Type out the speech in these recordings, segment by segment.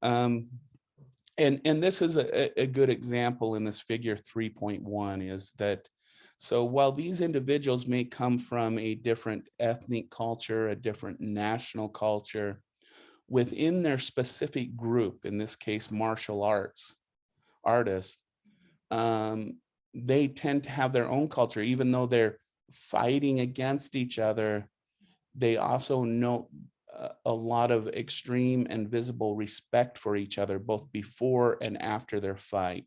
Um, and this is a good example in this figure 3.1 is that, so while these individuals may come from a different ethnic culture, a different national culture, within their specific group, in this case, martial arts artists, um, they tend to have their own culture, even though they're fighting against each other. They also know a lot of extreme and visible respect for each other, both before and after their fight.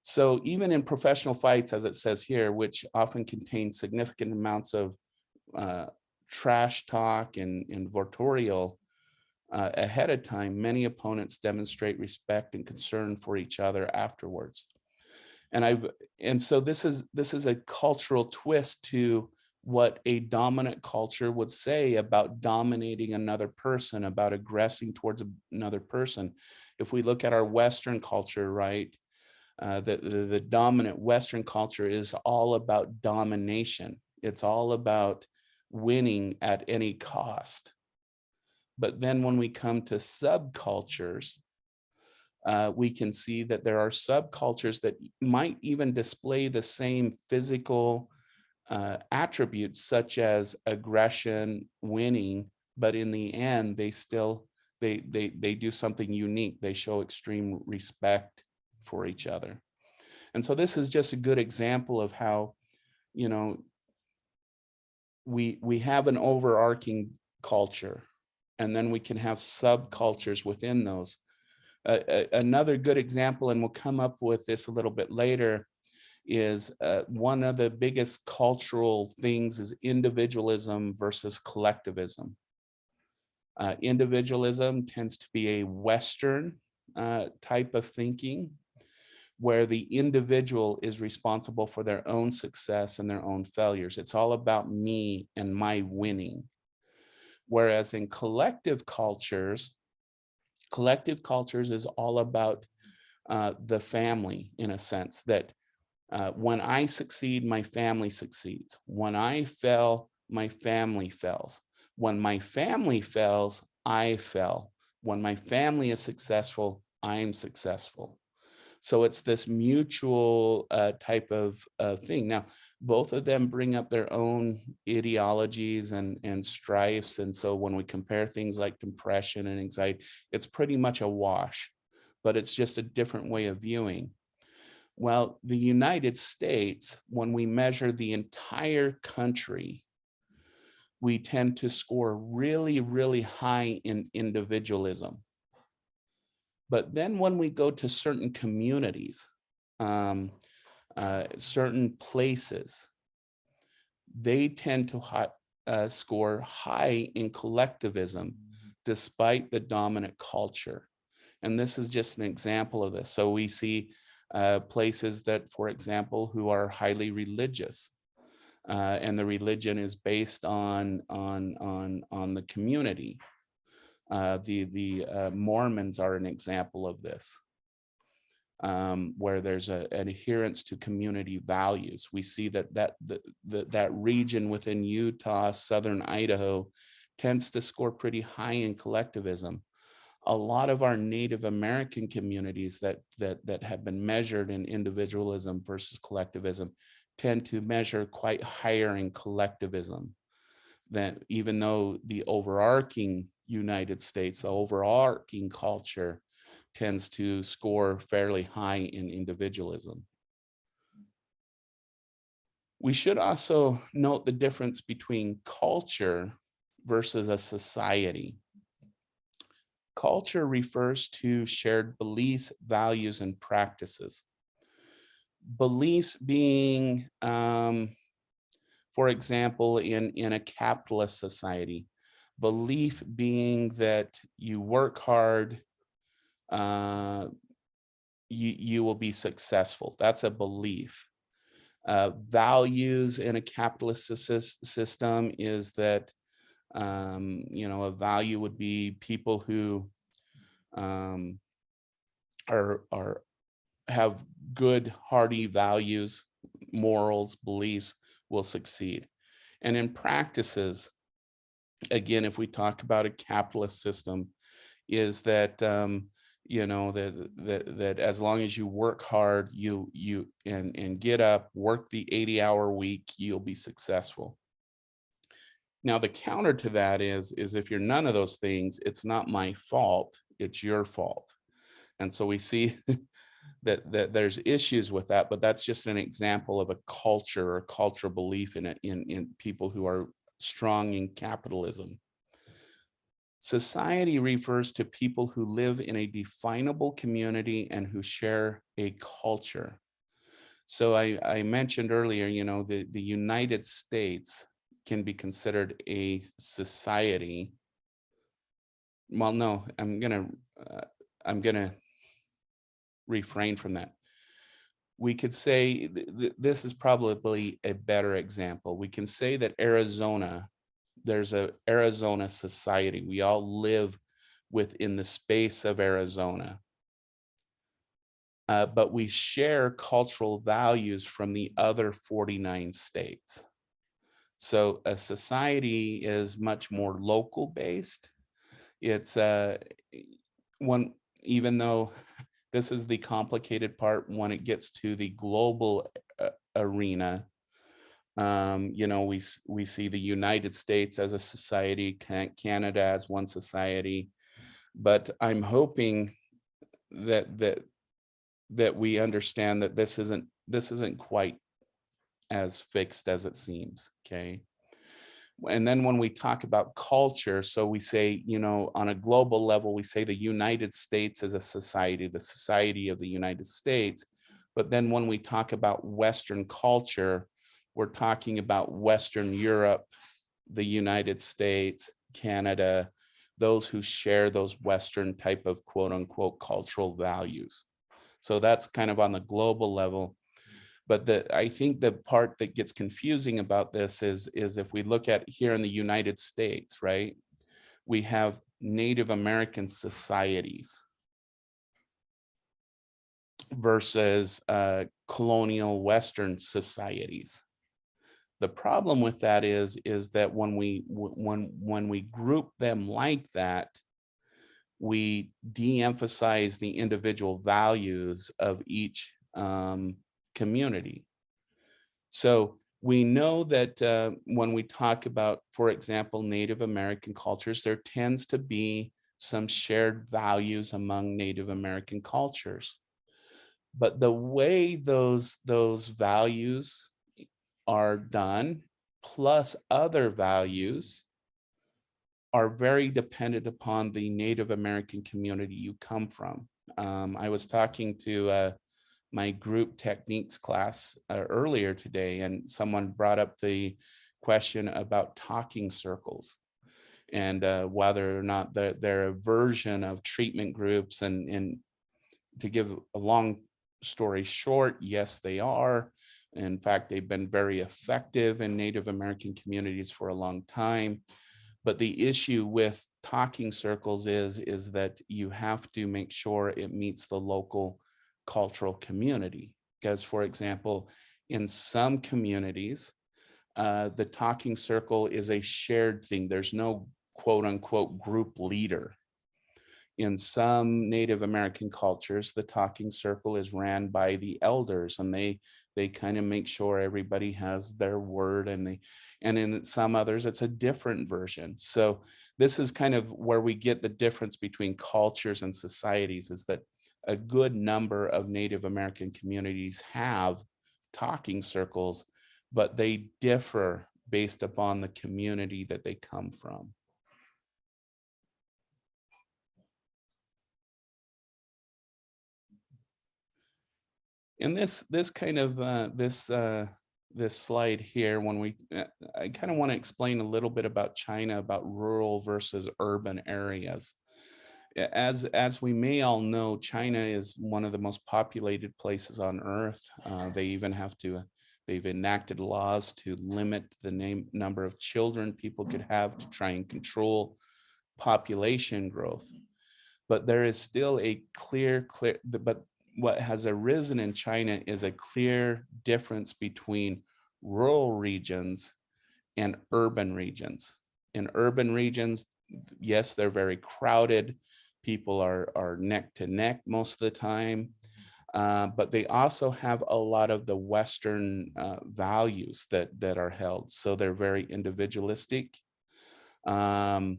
So even in professional fights, as it says here, which often contain significant amounts of uh, trash talk and vortorial ahead of time, many opponents demonstrate respect and concern for each other afterwards. And so this is a cultural twist to what a dominant culture would say about dominating another person, about aggressing towards another person. If we look at our Western culture, right, the dominant Western culture is all about domination. It's all about winning at any cost. But then when we come to subcultures, we can see that there are subcultures that might even display the same physical attributes such as aggression, winning, but in the end, they still, they do something unique. They show extreme respect for each other. And so this is just a good example of how, you know, we have an overarching culture, and then we can have subcultures within those. Another good example, and we'll come up with this a little bit later, is one of the biggest cultural things is individualism versus collectivism. Individualism tends to be a Western type of thinking, where the individual is responsible for their own success and their own failures. It's all about me and my winning. Whereas in collective cultures is all about the family, in a sense that when I succeed, my family succeeds. When I fail, my family fails. When my family fails, I fail. When my family is successful, I'm successful. So it's this mutual type of thing. Now, both of them bring up their own ideologies and strifes. And so when we compare things like depression and anxiety, it's pretty much a wash, but it's just a different way of viewing. Well, the United States, when we measure the entire country, we tend to score really, really high in individualism. But then when we go to certain communities, certain places, they tend to score high in collectivism despite the dominant culture. And this is just an example of this. So we see places that, for example, who are highly religious, and the religion is based on the community. The Mormons are an example of this, where there's an adherence to community values. We see that region within Utah, southern Idaho, tends to score pretty high in collectivism. A lot of our Native American communities that have been measured in individualism versus collectivism tend to measure quite higher in collectivism, than even though the overarching United States, the overarching culture tends to score fairly high in individualism. We should also note the difference between culture versus a society. Culture refers to shared beliefs, values, and practices. Beliefs being, for example, in a capitalist society, belief being that you work hard, you will be successful. That's a belief. Values in a capitalist system is that, a value would be people who are have good, hearty values, morals, beliefs will succeed. And in practices, again, if we talk about a capitalist system, is that you know, that as long as you work hard, and get up, work the 80-hour week, you'll be successful. Now, the counter to that is if you're none of those things, it's not my fault, it's your fault. And so we see that there's issues with that, but that's just an example of a culture or cultural belief in people who are strong in capitalism. Society refers to people who live in a definable community and who share a culture. So I mentioned earlier, you know, the United States can be considered a society. Well, no, I'm gonna refrain from that. We could say this is probably a better example. We can say that Arizona, there's a Arizona society. We all live within the space of Arizona. But we share cultural values from the other 49 states. So a society is much more local based. It's one, even though this is the complicated part when it gets to the global arena. You know, we see the United States as a society, Canada as one society, but I'm hoping that we understand that this isn't quite as fixed as it seems. Okay. And then when we talk about culture, so we say, you know, on a global level, we say the United States as a society, the society of the United States. But then when we talk about Western culture, we're talking about Western Europe, the United States, Canada, those who share those Western type of quote unquote cultural values. So that's kind of on the global level. But I think the part that gets confusing about this is if we look at here in the United States, right? We have Native American societies versus colonial Western societies. The problem with that is that when we group them like that, we de-emphasize the individual values of each community. So we know that when we talk about, for example, Native American cultures, there tends to be some shared values among Native American cultures. But the way those values are done, plus other values, are very dependent upon the Native American community you come from. I was talking to my group techniques class earlier today, and someone brought up the question about talking circles and whether or not they're a version of treatment groups. And to give a long story short, yes, they are. In fact, they've been very effective in Native American communities for a long time. But the issue with talking circles is that you have to make sure it meets the local cultural community. Because, for example, in some communities, the talking circle is a shared thing. There's no quote unquote group leader. In some Native American cultures, the talking circle is ran by the elders, and they kind of make sure everybody has their word, and in some others it's a different version. So this is kind of where we get the difference between cultures and societies, is that a good number of Native American communities have talking circles, but they differ based upon the community that they come from. And this kind of this slide here, when I kind of want to explain a little bit about China, about rural versus urban areas. As we may all know, China is one of the most populated places on earth. They've enacted laws to limit the number of children people could have to try and control population growth. But there is still a but what has arisen in China is a clear difference between rural regions and urban regions. In urban regions, yes, they're very crowded. People are neck to neck most of the time. But they also have a lot of the Western values that are held. So they're very individualistic. Um,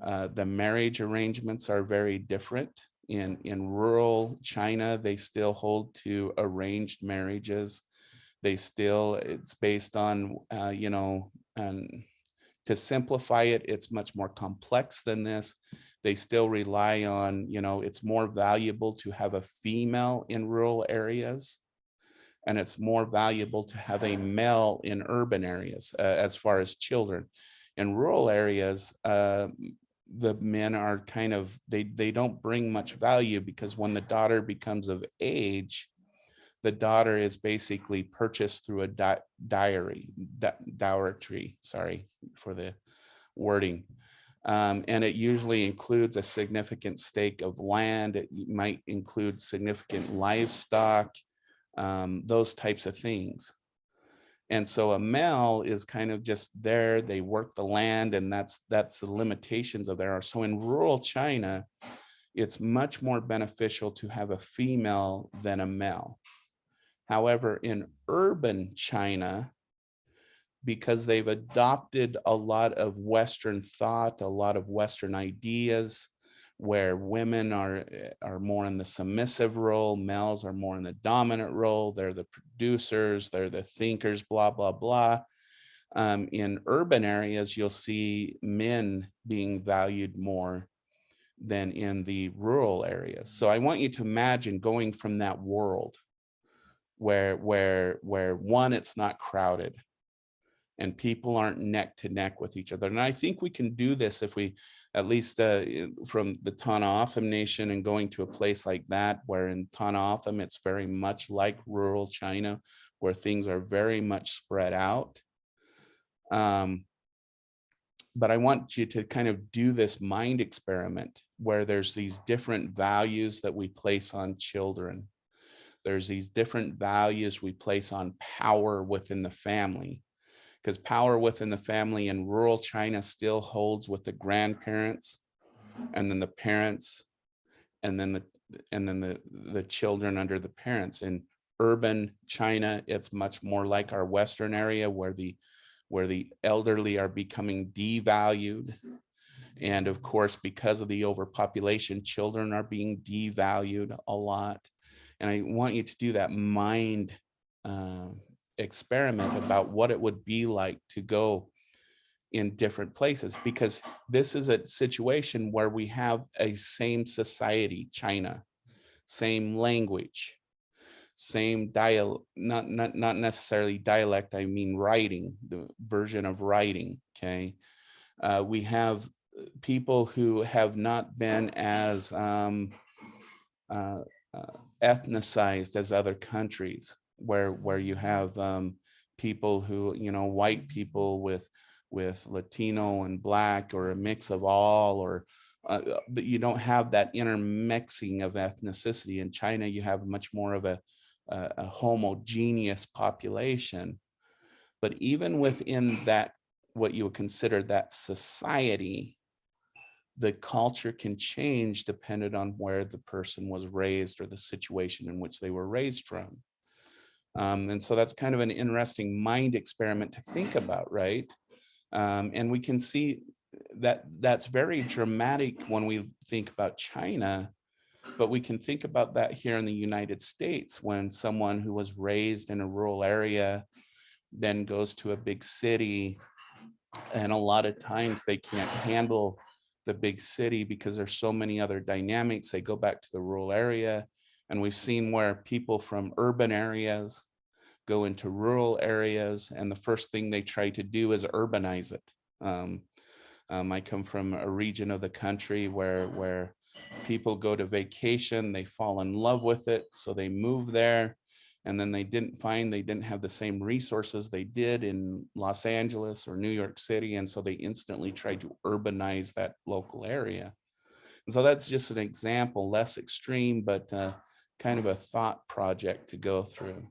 the marriage arrangements are very different. In rural China, they still hold to arranged marriages. It's based on, and to simplify it, it's much more complex than this. They still rely on, it's more valuable to have a female in rural areas, and it's more valuable to have a male in urban areas as far as children. In rural areas, the men are kind of, they don't bring much value, because when the daughter becomes of age, the daughter is basically purchased through a dowry, sorry for the wording. And it usually includes a significant stake of land. It might include significant livestock, those types of things. And so a male is kind of just there, they work the land, and that's the limitations of there. So in rural China, it's much more beneficial to have a female than a male. However, in urban China, because they've adopted a lot of Western thought, a lot of Western ideas, where women are more in the submissive role, males are more in the dominant role, they're the producers, they're the thinkers, blah, blah, blah. In urban areas, you'll see men being valued more than in the rural areas. So I want you to imagine going from that world where one, it's not crowded and people aren't neck to neck with each other. And I think we can do this if we, at least from the Tana Otham Nation, and going to a place like that, where in Tana Otham, it's very much like rural China, where things are very much spread out. But I want you to kind of do this mind experiment where there's these different values that we place on children. There's these different values we place on power within the family, because power within the family in rural China still holds with the grandparents, and then the parents, and then the children under the parents. In urban China, it's much more like our Western area, where the elderly are becoming devalued. And of course, because of the overpopulation, children are being devalued a lot. And I want you to do that mind experiment about what it would be like to go in different places, because this is a situation where we have a same society, China, same language, same dialect, not necessarily dialect, I mean writing, the version of writing. Okay, we have people who have not been as ethnicized as other countries, where you have people who, white people with Latino and Black, or a mix of all, or you don't have that intermixing of ethnicity. In China, you have much more of a homogeneous population. But even within that, what you would consider that society, the culture can change depending on where the person was raised or the situation in which they were raised from. And so that's kind of an interesting mind experiment to think about, right? And we can see that that's very dramatic when we think about China, but we can think about that here in the United States, when someone who was raised in a rural area then goes to a big city, and a lot of times they can't handle the big city because there's so many other dynamics. They go back to the rural area, and we've seen where people from urban areas go into rural areas, and the first thing they try to do is urbanize it. I come from a region of the country where people go to vacation, they fall in love with it, so they move there, and then they didn't have the same resources they did in Los Angeles or New York City, and so they instantly tried to urbanize that local area. And so that's just an example, less extreme, but kind of a thought project to go through.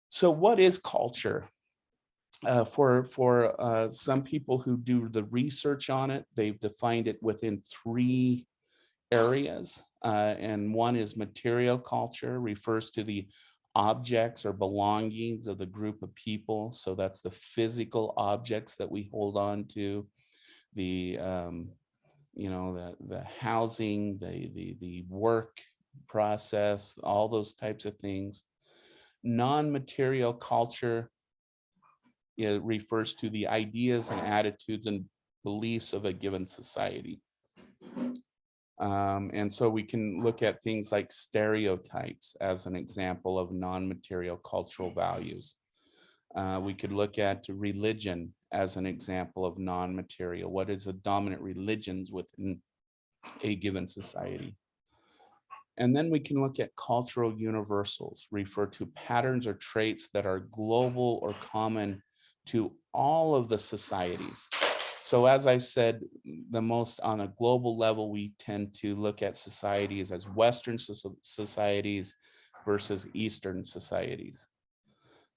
So what is culture? For some people who do the research on it, they've defined it within 3 areas. And one is material culture, refers to the objects or belongings of the group of people. So that's the physical objects that we hold on to, the the housing, the work process, all those types of things. Non-material culture, it refers to the ideas and attitudes and beliefs of a given society. And so we can look at things like stereotypes as an example of non-material cultural values. We could look at religion as an example of non-material. What is the dominant religions within a given society? And then we can look at cultural universals, refer to patterns or traits that are global or common to all of the societies. So as I've said, the most on a global level, we tend to look at societies as Western societies versus Eastern societies.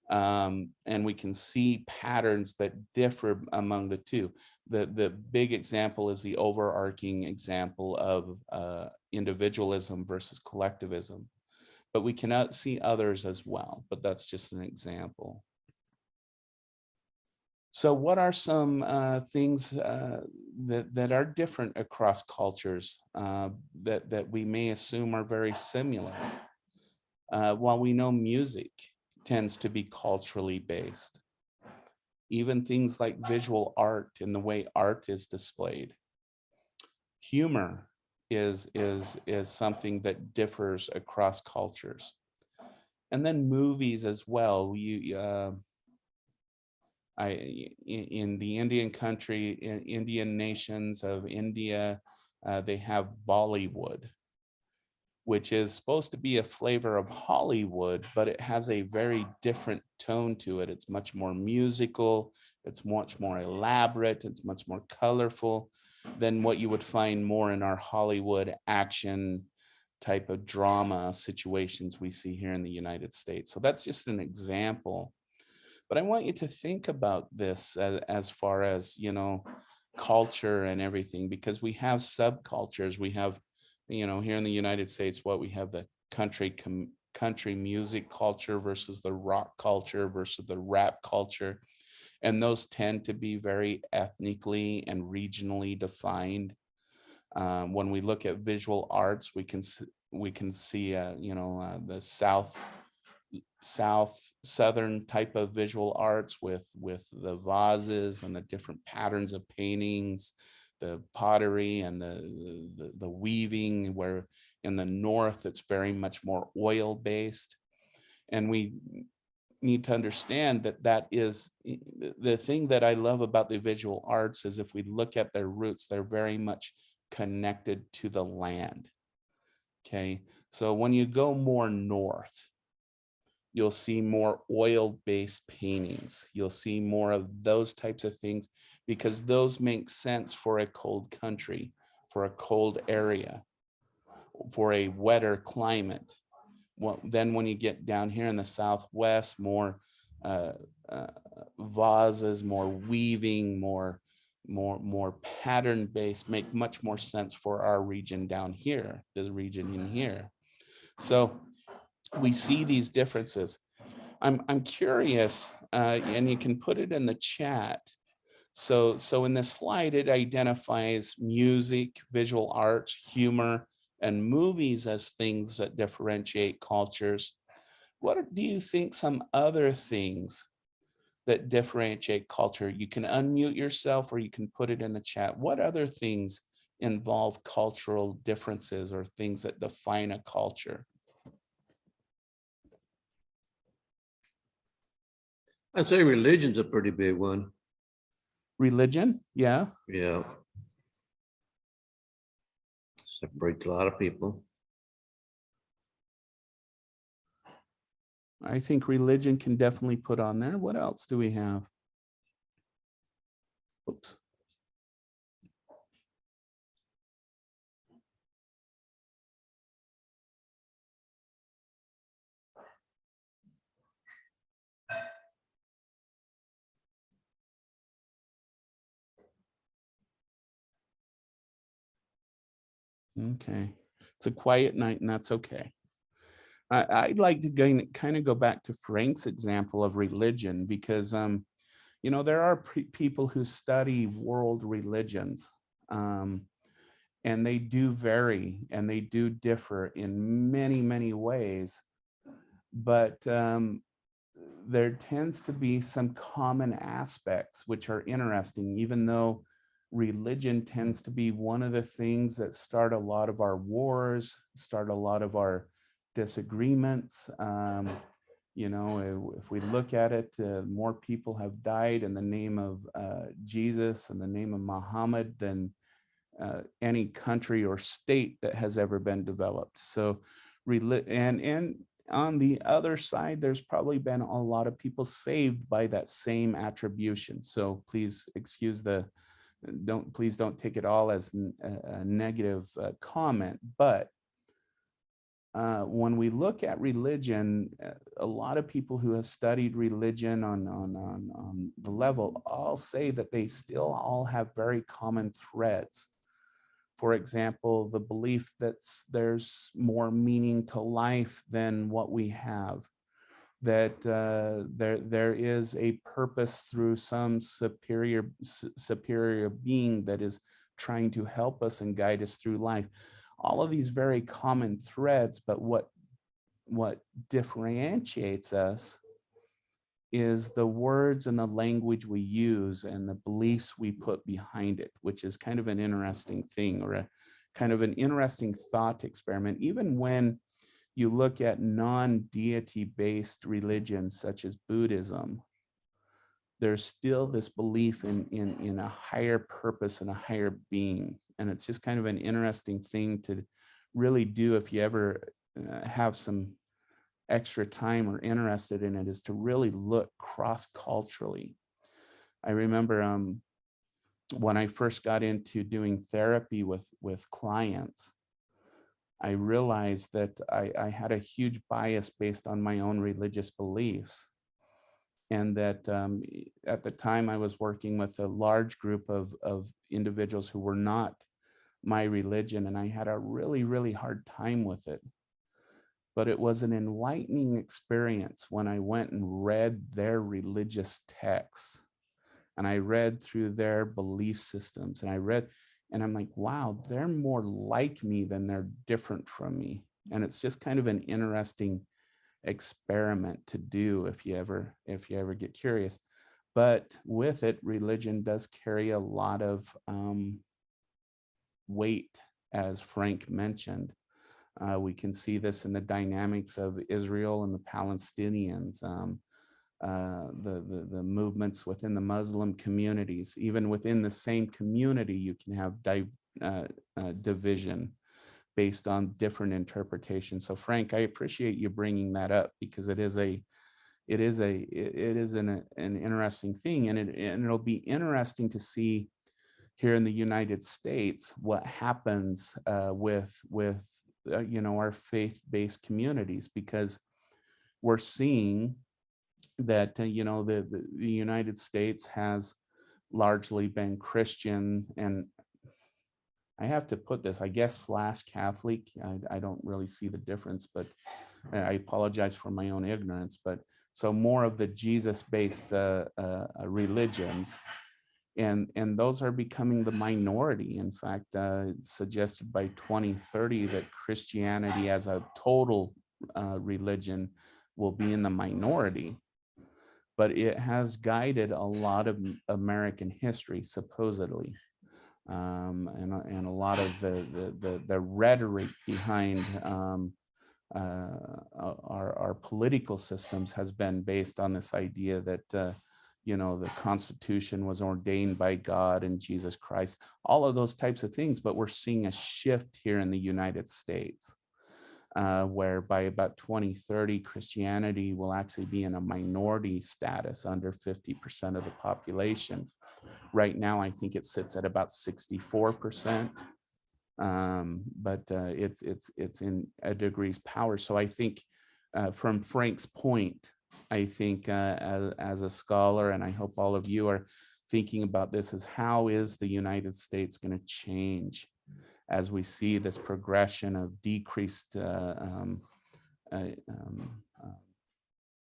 And we can see patterns that differ among the two. The big example is the overarching example of individualism versus collectivism, but we cannot see others as well, but that's just an example. So what are some things that are different across cultures that we may assume are very similar? While we know music tends to be culturally based, even things like visual art and the way art is displayed. Humor is something that differs across cultures. And then movies as well. In the Indian country, in Indian nations of India, they have Bollywood, which is supposed to be a flavor of Hollywood, but it has a very different tone to it. It's much more musical, it's much more elaborate, it's much more colorful than what you would find more in our Hollywood action type of drama situations we see here in the United States. So that's just an example. But I want you to think about this as far as, culture and everything, because we have subcultures. We have, here in the United States, what we have the country music culture versus the rock culture versus the rap culture. And those tend to be very ethnically and regionally defined. When we look at visual arts, we can see, the southern type of visual arts with the vases and the different patterns of paintings, the pottery and the weaving, where in the north it's very much more oil based. And we need to understand that is the thing that I love about the visual arts, is if we look at their roots, they're very much connected to the land. Okay, so when you go more north, you'll see more oil-based paintings. You'll see more of those types of things, because those make sense for a cold country, for a cold area, for a wetter climate. Well, then when you get down here in the Southwest, more vases, more weaving, more pattern-based, make much more sense for our region down here, the region in here. So we see these differences. I'm curious, and you can put it in the chat. So in this slide, it identifies music, visual arts, humor, and movies as things that differentiate cultures. What do you think some other things that differentiate culture? You can unmute yourself or you can put it in the chat. What other things involve cultural differences or things that define a culture? I'd say religion's a pretty big one. Religion, yeah. Yeah. Separates a lot of people. I think religion can definitely put on there. What else do we have? Oops. Okay. It's a quiet night, and that's okay. I'd like to kind of go back to Frank's example of religion because, there are people who study world religions, um, and they do vary and they do differ in many, many ways. But there tends to be some common aspects which are interesting, even though religion tends to be one of the things that start a lot of our wars, start a lot of our disagreements. If we look at it, more people have died in the name of Jesus and the name of Muhammad than any country or state that has ever been developed. So, and on the other side, there's probably been a lot of people saved by that same attribution. So please excuse please don't take it all as a negative comment. But when we look at religion, a lot of people who have studied religion on the level all say that they still all have very common threads. For example, the belief that there's more meaning to life than what we have, that there is a purpose through some superior being that is trying to help us and guide us through life. All of these very common threads, but what differentiates us is the words and the language we use and the beliefs we put behind it, which is kind of an interesting thing, or a kind of an interesting thought experiment. Even when you look at non-deity based religions such as Buddhism, there's still this belief in a higher purpose and a higher being. And it's just kind of an interesting thing to really do if you ever have some extra time or interested in it, is to really look cross-culturally. I remember when I first got into doing therapy with clients, I realized that I had a huge bias based on my own religious beliefs. And that at the time I was working with a large group of individuals who were not my religion, and I had a really, really hard time with it. But it was an enlightening experience when I went and read their religious texts, and I read through their belief systems, and I'm like, wow, they're more like me than they're different from me. And it's just kind of an interesting experiment to do if you ever get curious. But with it, religion does carry a lot of weight, as Frank mentioned. We can see this in the dynamics of Israel and the Palestinians, the movements within the Muslim communities. Even within the same community, you can have division based on different interpretations. So, Frank, I appreciate you bringing that up, because it is an interesting thing, and it'll be interesting to see here in the United States what happens with our faith-based communities, because we're seeing that the United States has largely been Christian, and I have to put this, I guess, slash Catholic. I don't really see the difference, but I apologize for my own ignorance. But so more of the Jesus-based religions, and those are becoming the minority. In fact, it's suggested by 2030 that Christianity as a total religion will be in the minority. But it has guided a lot of American history, supposedly. And a lot of the rhetoric behind our political systems has been based on this idea that the Constitution was ordained by God and Jesus Christ, all of those types of things. But we're seeing a shift here in the United States, where by about 2030, Christianity will actually be in a minority status, under 50% of the population. Right now, I think it sits at about 64%, but it's in a degree's power. So I think, from Frank's point, I think as a scholar, and I hope all of you are thinking about this, is how is the United States going to change as we see this progression of decreased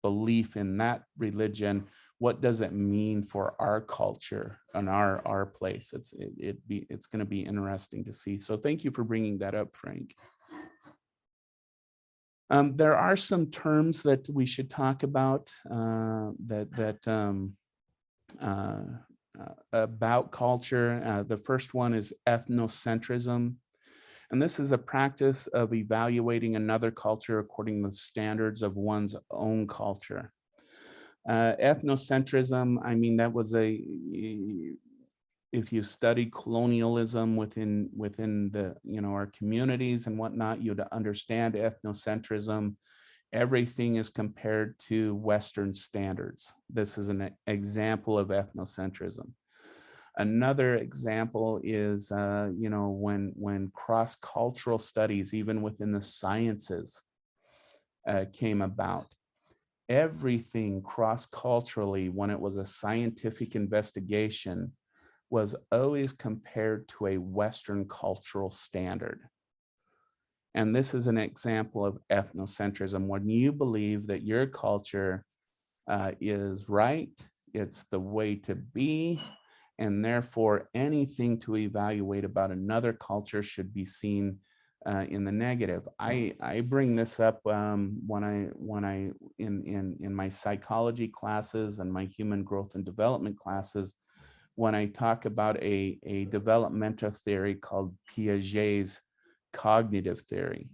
belief in that religion, what does it mean for our culture and our place? It's going to be interesting to see. So thank you for bringing that up, Frank. There are some terms that we should talk about about culture. The first one is ethnocentrism. And this is a practice of evaluating another culture according to the standards of one's own culture. Ethnocentrism, I mean, that was if you study colonialism within the, our communities and whatnot, you'd understand ethnocentrism. Everything is compared to Western standards. This is an example of ethnocentrism. Another example is, when cross-cultural studies, even within the sciences, came about. Everything cross-culturally, when it was a scientific investigation, was always compared to a Western cultural standard. And this is an example of ethnocentrism. When you believe that your culture is right, it's the way to be, and therefore anything to evaluate about another culture should be seen in the negative. I bring this up when I in my psychology classes and my human growth and development classes, when I talk about a developmental theory called Piaget's cognitive theory.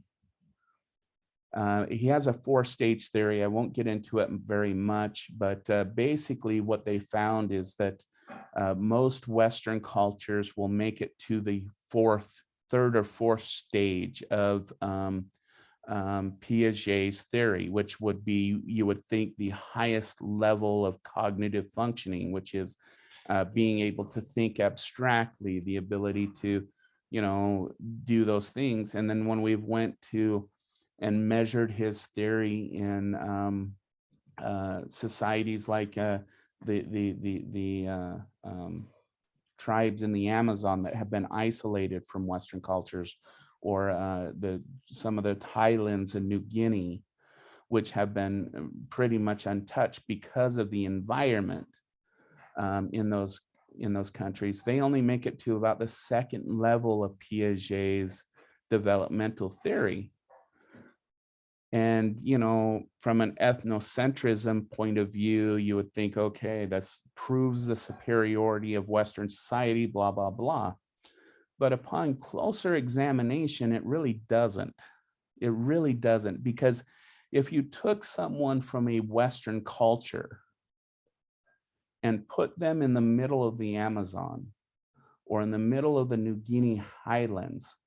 He has a 4-stage theory. I won't get into it very much, but basically what they found is that most Western cultures will make it to the third or fourth stage of Piaget's theory, which would be, you would think, the highest level of cognitive functioning, which is being able to think abstractly, the ability to, do those things. And then when we went to and measured his theory in societies like the tribes in the Amazon that have been isolated from Western cultures, or some of the highlands in New Guinea, which have been pretty much untouched because of the environment in those countries, they only make it to about the second level of Piaget's developmental theory. And, from an ethnocentrism point of view, you would think, okay, that proves the superiority of Western society, blah, blah, blah. But upon closer examination, it really doesn't. It really doesn't, because if you took someone from a Western culture and put them in the middle of the Amazon or in the middle of the New Guinea highlands,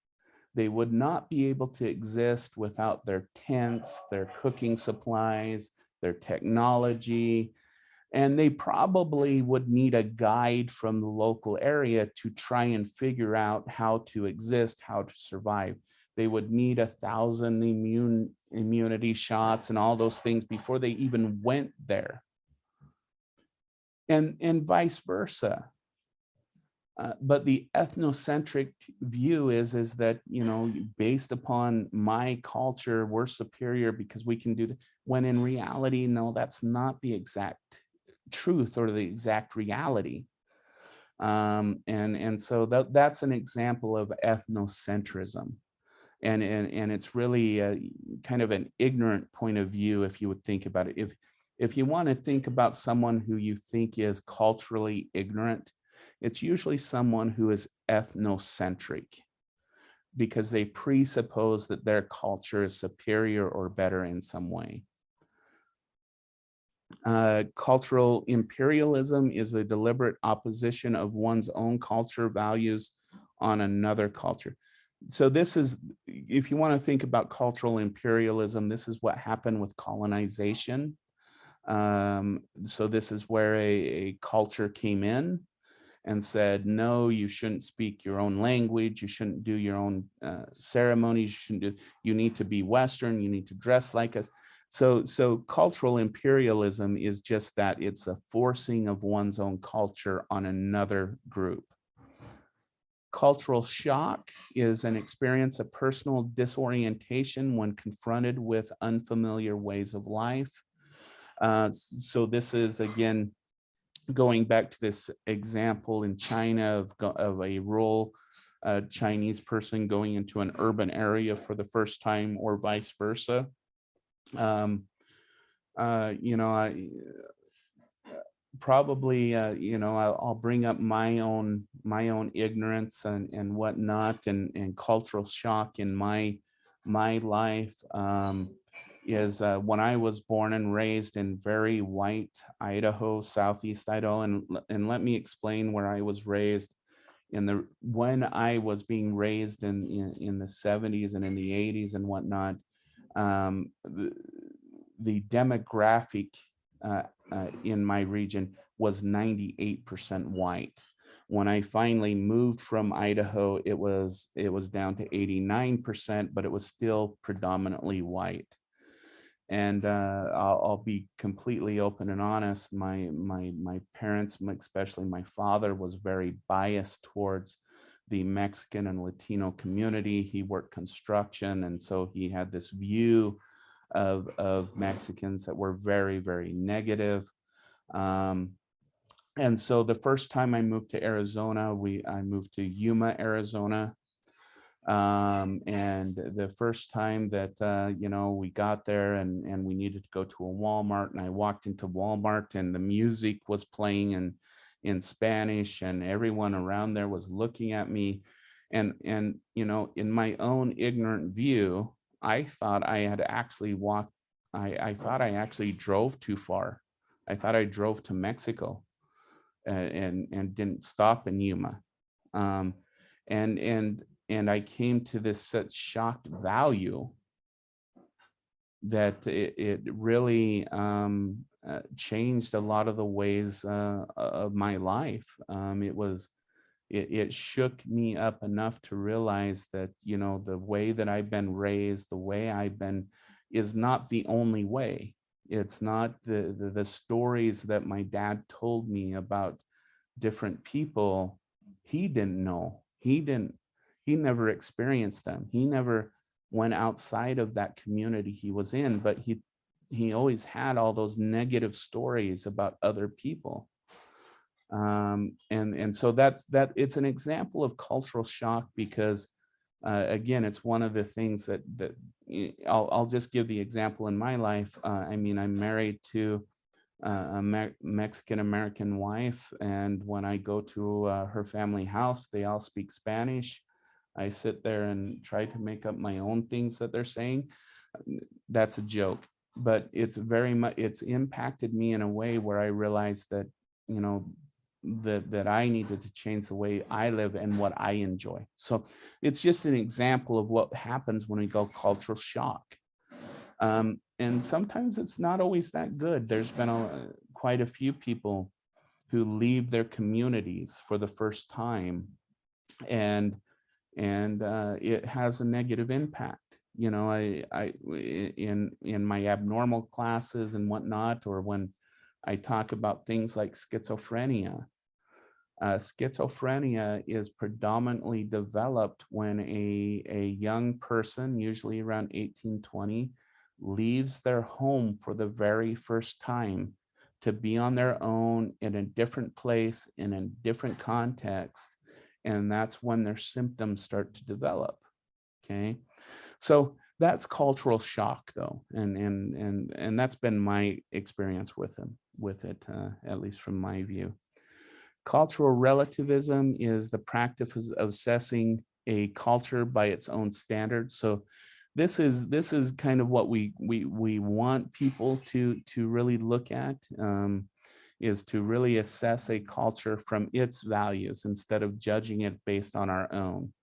they would not be able to exist without their tents, their cooking supplies, their technology, and they probably would need a guide from the local area to try and figure out how to exist, how to survive. They would need 1,000 immunity shots and all those things before they even went there. And vice versa. But the ethnocentric view is that, based upon my culture, we're superior because we can do that. When in reality, no, that's not the exact truth or the exact reality. And so that's an example of ethnocentrism. And it's really kind of an ignorant point of view, if you would think about it. If you want to think about someone who you think is culturally ignorant, it's usually someone who is ethnocentric, because they presuppose that their culture is superior or better in some way. Cultural imperialism is a deliberate opposition of one's own culture values on another culture. So this is, if you want to think about cultural imperialism, this is what happened with colonization. So this is where a culture came in and said, no, you shouldn't speak your own language, you shouldn't do your own ceremonies, you need to be Western, you need to dress like us. So cultural imperialism is just that, it's a forcing of one's own culture on another group. Cultural shock is an experience of personal disorientation when confronted with unfamiliar ways of life. So this is, again, going back to this example in China of a rural Chinese person going into an urban area for the first time, or vice versa. You know, probably I'll bring up my own ignorance and whatnot, and cultural shock in my life, is when I was born and raised in very white Idaho, southeast Idaho, and let me explain where I was raised. When I was being raised in the 70s and in the 80s and whatnot, the demographic in my region was 98% white. When I finally moved from Idaho, it was down to 89%, but it was still predominantly white. And I'll be completely open and honest. My parents, especially my father, was very biased towards the Mexican and Latino community. He worked construction, and so he had this view of Mexicans that were very, very negative. And so the first time I moved to Arizona, I moved to Yuma, Arizona. And the first time that we got there, and we needed to go to a Walmart, and I walked into Walmart, and the music was playing in Spanish, and everyone around there was looking at me, and in my own ignorant view, I thought I had actually walked. I thought I actually drove too far. I thought I drove to Mexico, and didn't stop in Yuma. And I came to this such shocked value that it really changed a lot of the ways of my life. It shook me up enough to realize that, the way that I've been raised, the way I've been, is not the only way. It's not the stories that my dad told me about different people. He didn't know. He never experienced them. He never went outside of that community he was in, but he always had all those negative stories about other people. And so that it's an example of cultural shock, because again, it's one of the things that I'll just give the example in my life. I mean, I'm married to a Mexican American wife, and when I go to her family house, they all speak Spanish. I sit there and try to make up my own things that they're saying. That's a joke, but it's impacted me in a way where I realized that, that I needed to change the way I live and what I enjoy. So it's just an example of what happens when we go cultural shock. And sometimes it's not always that good. There's been quite a few people who leave their communities for the first time, and it has a negative impact. I in my abnormal classes and whatnot, or when I talk about things like schizophrenia. Schizophrenia is predominantly developed when a young person, usually around 18, 20, leaves their home for the very first time to be on their own in a different place, in a different context. And that's when their symptoms start to develop. Okay. So that's cultural shock, though. And that's been my experience with it, at least from my view. Cultural relativism is the practice of assessing a culture by its own standards. So this is kind of what we want people to really look at, is to really assess a culture from its values instead of judging it based on our own.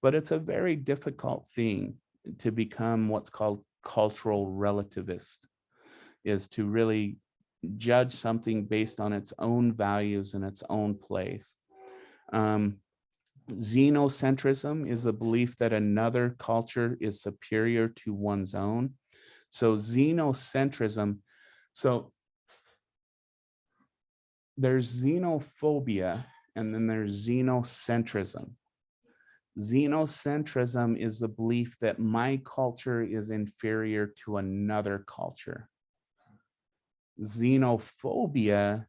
But it's a very difficult thing to become what's called cultural relativist, is to really judge something based on its own values and its own place. Xenocentrism is the belief that another culture is superior to one's own. So xenocentrism, so there's xenophobia, and then there's xenocentrism. Xenocentrism is the belief that my culture is inferior to another culture. Xenophobia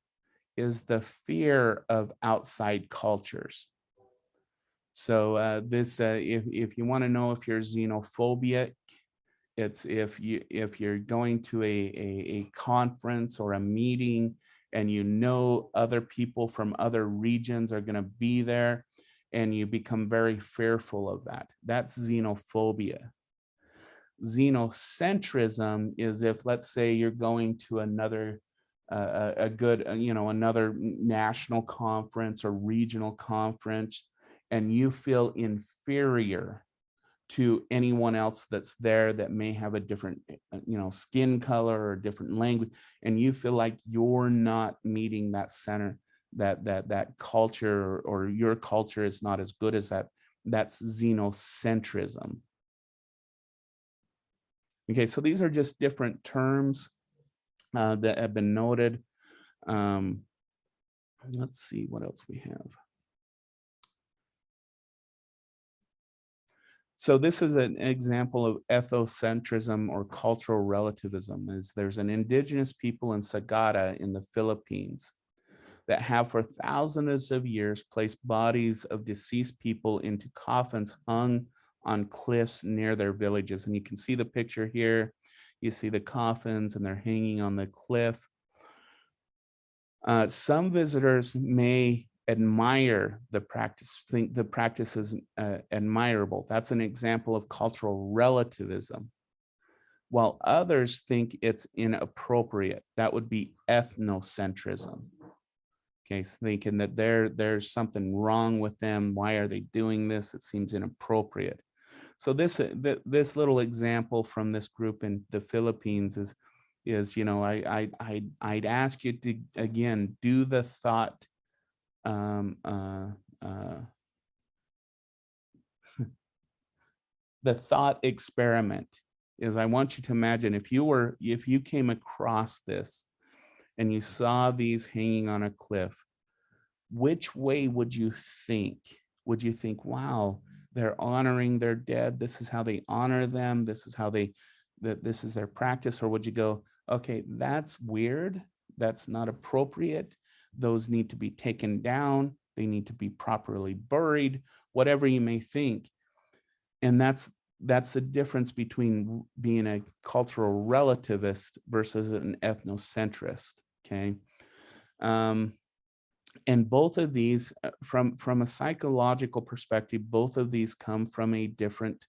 is the fear of outside cultures. So if you want to know if you're xenophobic, it's if you're going to a conference or a meeting and you know other people from other regions are going to be there and you become very fearful of that. That's xenophobia. Xenocentrism is if, let's say, you're going to another a good another national conference or regional conference and you feel inferior to anyone else that's there that may have a different skin color or different language, and you feel like you're not meeting that center, that culture, or your culture is not as good as that. That's xenocentrism. Okay, so these are just different terms that have been noted. Let's see what else we have. So this is an example of ethnocentrism or cultural relativism. There's an indigenous people in Sagada in the Philippines that have for thousands of years placed bodies of deceased people into coffins hung on cliffs near their villages. And you can see the picture here. You see the coffins and they're hanging on the cliff. Some visitors may admire the practice, think the practice is admirable. That's an example of cultural relativism. While others think it's inappropriate, that would be ethnocentrism. Okay, so thinking that there's something wrong with them. Why are they doing this? It seems inappropriate. So this little example from this group in the Philippines is I'd ask you to again do the thought the thought experiment. Is I want you to imagine if you came across this and you saw these hanging on a cliff, which way would you think? Would you think, wow, they're honoring their dead, this is how they honor them, this is how this is their practice? Or would you go, okay, that's weird, that's not appropriate, those need to be taken down, they need to be properly buried, whatever you may think? And that's the difference between being a cultural relativist versus an ethnocentrist. Okay. And both of these, from a psychological perspective, both of these come from a different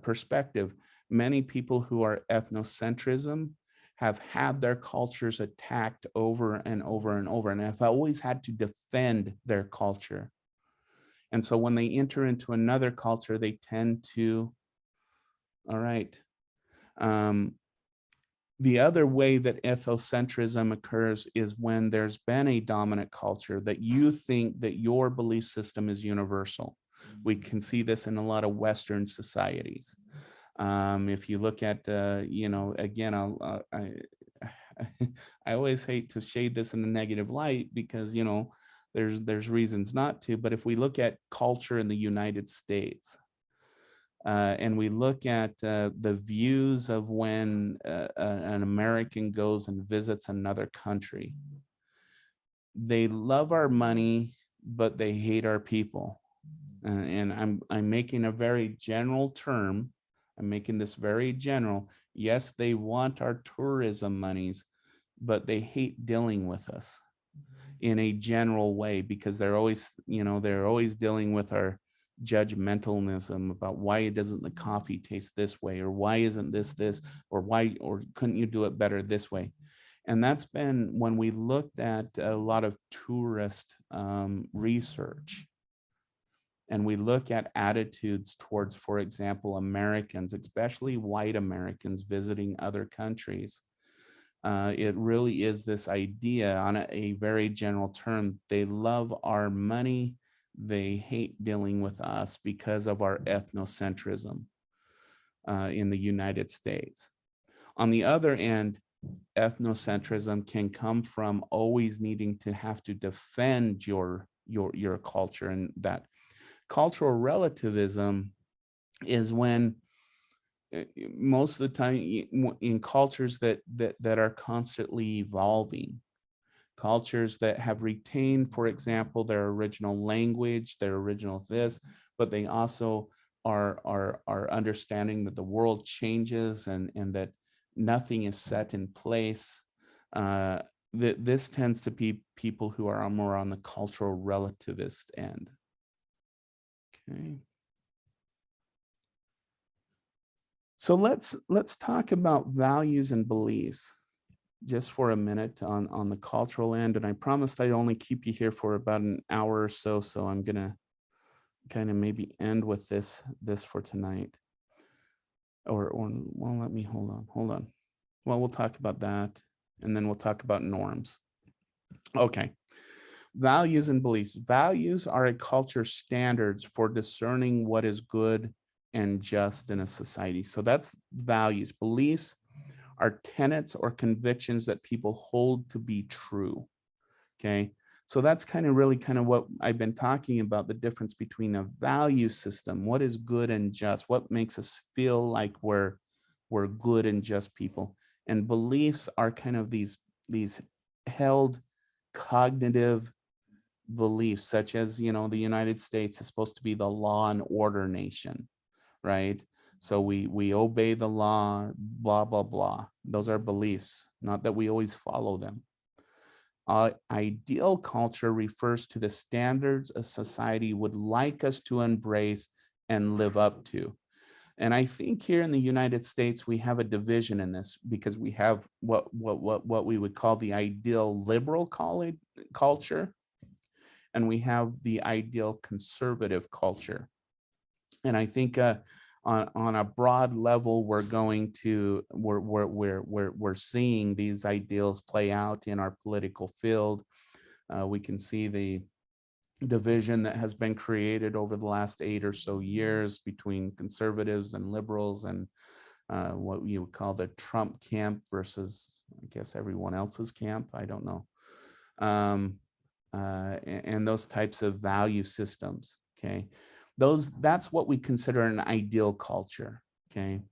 perspective. Many people who are ethnocentrism have had their cultures attacked over and over and over, and have always had to defend their culture. And so when they enter into another culture, they tend to, all right. The other way that ethnocentrism occurs is when there's been a dominant culture that you think that your belief system is universal. We can see this in a lot of Western societies. If you look at, again, I always hate to shade this in a negative light because, there's reasons not to, but if we look at culture in the United States, and we look at the views of when an American goes and visits another country, they love our money, but they hate our people. And I'm making a very general term. I'm making this very general. Yes, they want our tourism monies, but they hate dealing with us in a general way because they're always dealing with our judgmentalism about why doesn't the coffee taste this way, or why isn't this, or why, or couldn't you do it better this way? And that's been when we looked at a lot of tourist research, and we look at attitudes towards, for example, Americans, especially white Americans visiting other countries. It really is this idea on a very general term. They love our money. They hate dealing with us because of our ethnocentrism in the United States. On the other end, ethnocentrism can come from always needing to have to defend your culture, and that Cultural relativism is when most of the time in cultures that are constantly evolving, cultures that have retained, for example, their original language, their original this, but they also are understanding that the world changes and that nothing is set in place. Uh, that this tends to be people who are more on the cultural relativist end. Okay. So let's talk about values and beliefs just for a minute on the cultural end. And I promised I'd only keep you here for about an hour or so. So I'm gonna kind of maybe end with this for tonight. Or well, let me hold on. Well, we'll talk about that, and then we'll talk about norms. Okay. Values and beliefs. Values are a culture's standards for discerning what is good and just in a society. So that's values. Beliefs are tenets or convictions that people hold to be true. Okay. So that's really kind of what I've been talking about, the difference between a value system, what is good and just, what makes us feel like we're good and just people. And beliefs are kind of these held cognitive beliefs, such as, the United States is supposed to be the law and order nation, right? So we obey the law, blah, blah, blah. Those are beliefs, not that we always follow them. Ideal culture refers to the standards a society would like us to embrace and live up to. And I think here in the United States, we have a division in this because we have what we would call the ideal liberal culture, and we have the ideal conservative culture. And I think on a broad level, we're seeing these ideals play out in our political field. We can see the division that has been created over the last 8 or so years between conservatives and liberals, and what you would call the Trump camp versus, I guess, everyone else's camp. I don't know. And those types of value systems. Okay. That's what we consider an ideal culture. Okay.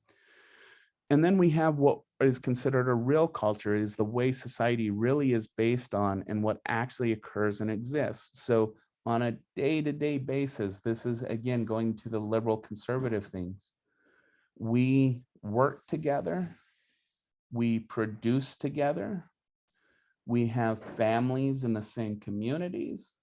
And then we have what is considered a real culture, is the way society really is based on and what actually occurs and exists. So on a day-to-day basis, this is again going to the liberal conservative things. We work together, we produce together, we have families in the same communities,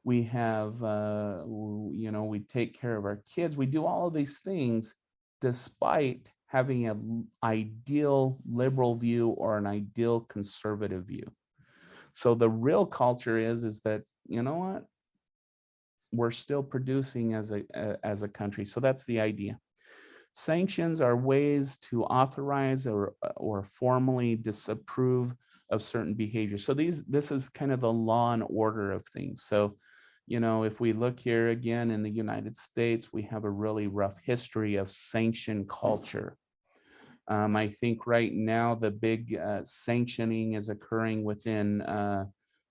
we have we take care of our kids, we do all of these things despite having an ideal liberal view or an ideal conservative view. So the real culture is that, you know what, we're still producing as a country. So that's the idea. Sanctions are ways to authorize or formally disapprove of certain behaviors. So this is kind of the law and order of things. So, if we look here again in the United States, we have a really rough history of sanction culture. I think right now the big sanctioning is occurring within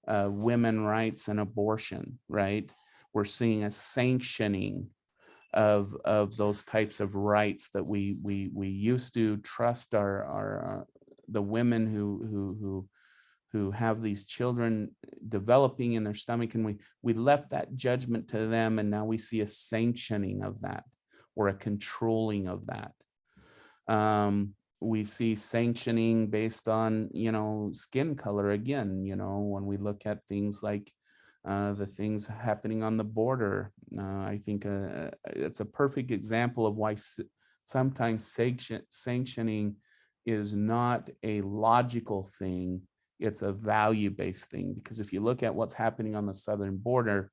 women rights and abortion, right? We're seeing a sanctioning of those types of rights that we used to trust our the women who have these children developing in their stomach, and we left that judgment to them, and now we see a sanctioning of that or a controlling of that. We see sanctioning based on skin color again, when we look at things like the things happening on the border. I think it's a perfect example of why sometimes sanctioning is not a logical thing. It's a value-based thing, because if you look at what's happening on the southern border,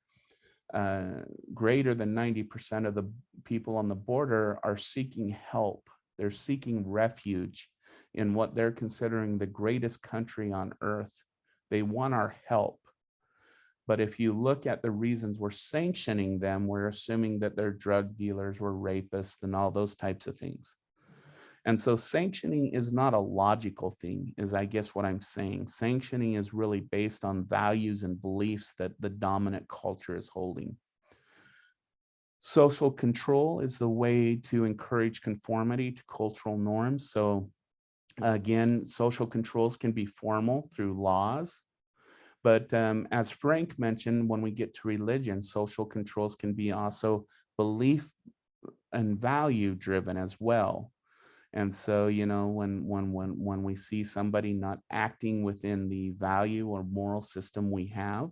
greater than 90% of the people on the border are seeking help. They're seeking refuge in what they're considering the greatest country on earth. They want our help. But if you look at the reasons we're sanctioning them, we're assuming that they're drug dealers, we're rapists, and all those types of things. And so sanctioning is not a logical thing, is I guess what I'm saying. Sanctioning is really based on values and beliefs that the dominant culture is holding. Social control is the way to encourage conformity to cultural norms. So again, social controls can be formal through laws, but as Frank mentioned, when we get to religion, social controls can be also belief and value driven as well. And so, you know, when we see somebody not acting within the value or moral system we have,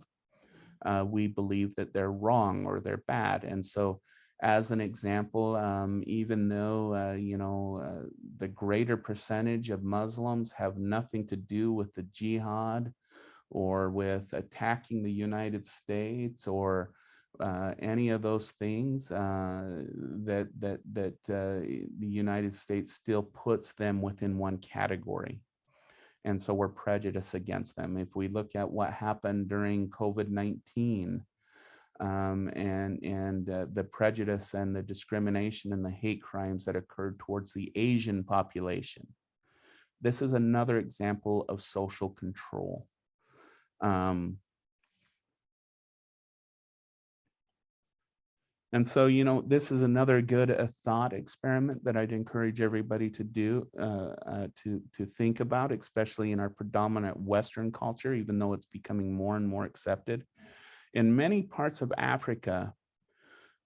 we believe that they're wrong or they're bad. And so, as an example, even though the greater percentage of Muslims have nothing to do with the jihad or with attacking the United States or any of those things, the United States still puts them within one category. And so we're prejudiced against them. If we look at what happened during COVID-19, and the prejudice and the discrimination and the hate crimes that occurred towards the Asian population, this is another example of social control. And so, you know, this is another good thought experiment that I'd encourage everybody to do, to think about, especially in our predominant Western culture, even though it's becoming more and more accepted. In many parts of Africa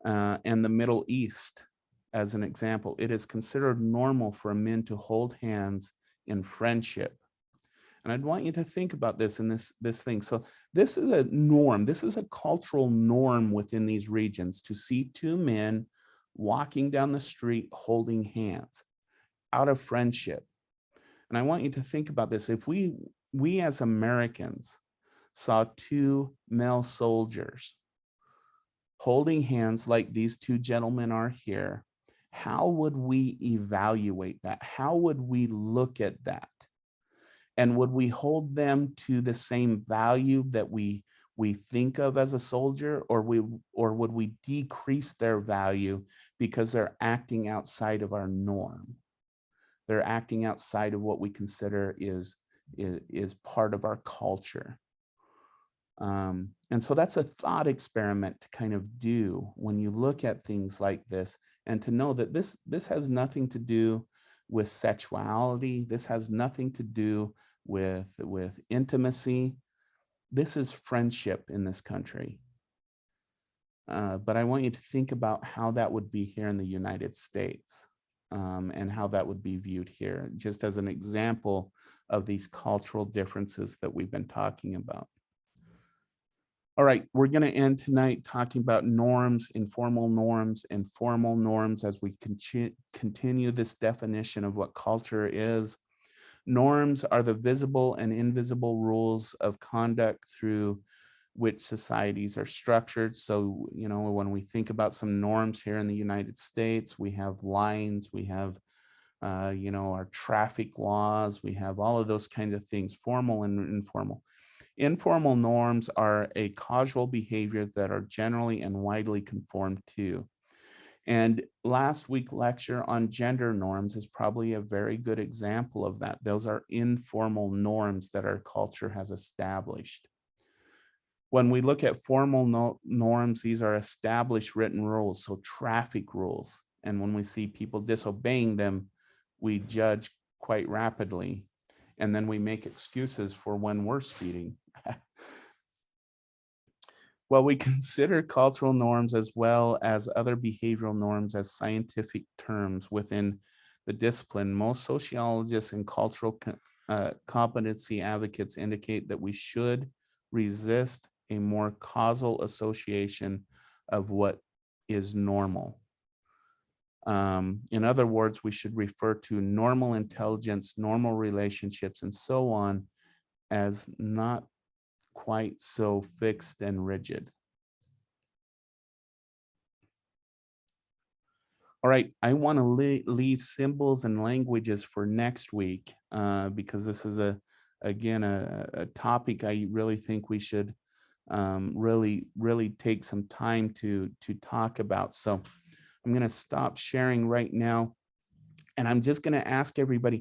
and the Middle East, as an example, it is considered normal for men to hold hands in friendship. And I'd want you to think about this in this thing. So this is a norm. This is a cultural norm within these regions to see two men walking down the street holding hands out of friendship. And I want you to think about this. If we as Americans saw two male soldiers holding hands like these two gentlemen are here, how would we evaluate that? How would we look at that? And would we hold them to the same value that we think of as a soldier, or would we decrease their value because they're acting outside of our norm? They're acting outside of what we consider is part of our culture. And so that's a thought experiment to kind of do when you look at things like this, and to know that this has nothing to do with sexuality. This has nothing to do with intimacy. This is friendship in this country. But I want you to think about how that would be here in the United States, and how that would be viewed here, just as an example of these cultural differences that we've been talking about. All right, we're going to end tonight talking about norms, informal norms, and formal norms as we continue this definition of what culture is. Norms are the visible and invisible rules of conduct through which societies are structured. So, you know, when we think about some norms here in the United States, we have lines, we have, our traffic laws, we have all of those kinds of things, formal and informal. Informal norms are a causal behavior that are generally and widely conformed to. And last week's lecture on gender norms is probably a very good example of that. Those are informal norms that our culture has established. When we look at formal norms, these are established written rules, so traffic rules. And when we see people disobeying them, we judge quite rapidly. And then we make excuses for when we're speeding. Well, we consider cultural norms as well as other behavioral norms as scientific terms within the discipline. Most sociologists and cultural competency advocates indicate that we should resist a more causal association of what is normal. In other words, we should refer to normal intelligence, normal relationships, and so on as not quite so fixed and rigid. All right, I want to leave symbols and languages for next week, because this is again a topic I really think we should really take some time to talk about. So I'm going to stop sharing right now, and I'm just going to ask everybody,